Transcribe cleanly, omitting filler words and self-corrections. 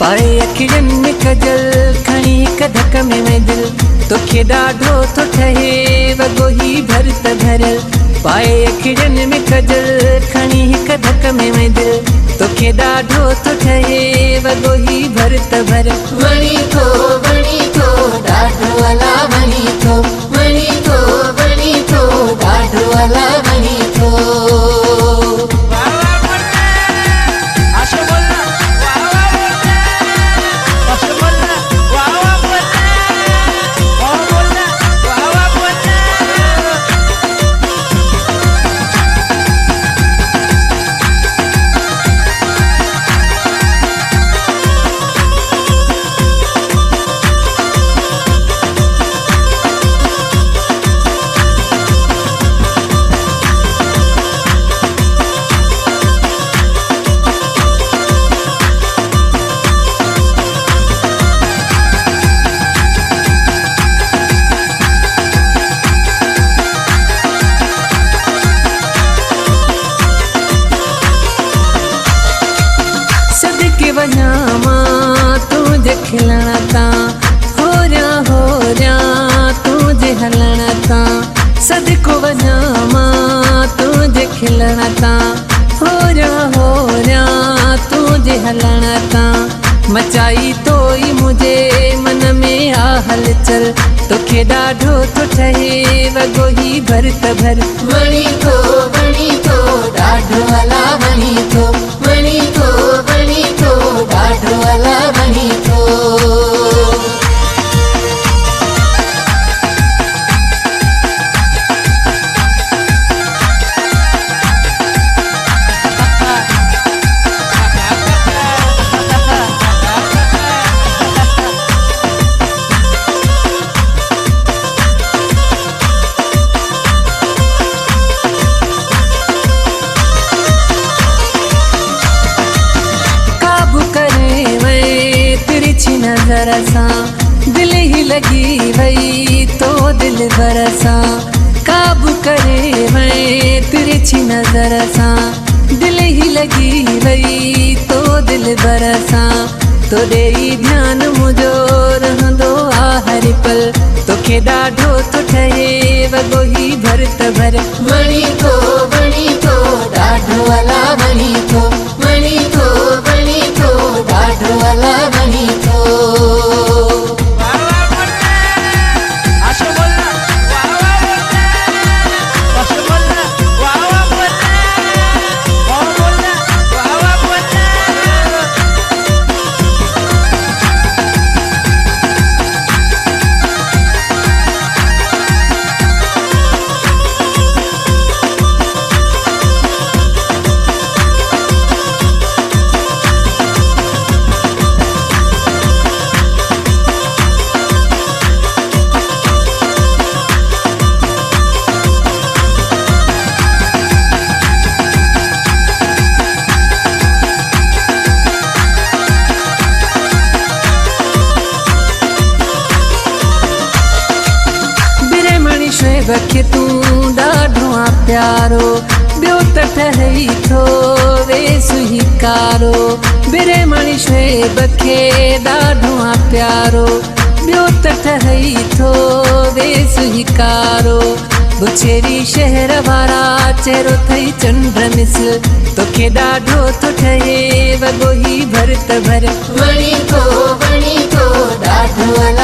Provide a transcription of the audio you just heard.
पाए अखियुनि में कजल खणी हिक धक में मैं दिल तोखे ॾाढो थो ठहे वॻो ही भरत भरियल पाए अखियुनि में कजल खणी हिक धक में मैं दिल तोखे ॾाढो थो ठहे वॻो ही भरत भरियल वणी थो ॾाढो अला वणी थो ॾाढो अला वणी थो तुझे खिलना ता हो रहा तुझे हलना ता सदको वञा मां तुझे खिलना ता हो रहा तुझे हलना ता मचाई तो ही मुझे मन में आ हलचल तोखे ॾाढो थो ठहे वॻो ही भरत भर वणी थो ॾाढो अला वणी थो ॾाढो अला वणी थो नजर सां दिल ही लगी वही तो दिल बरसा काबू करे मैं तिरछी नजर सां दिल ही लगी वही तो दिल बरसा तो ॾेई ध्यान मुझो रहंदो आ हर पल तोखे ॾाढो थो ठहे वॻो ही भरत भर वणी थो ॾाढो अला वणी थो ॾाढो अला वणी थो बखे तू ॾाढो आ प्यारो ॿियो त ठही थो वेसु ही कारो बिरेमणी शोएब खे ॾाढो आ प्यारो ॿियो त ठही थो वेसु ही कारो बुछेरी शहर वारा चेहरो थई चंड मिसल तोखे ॾाढो थो ठहे वॻो ही भरत भर वणी थो ॾाढो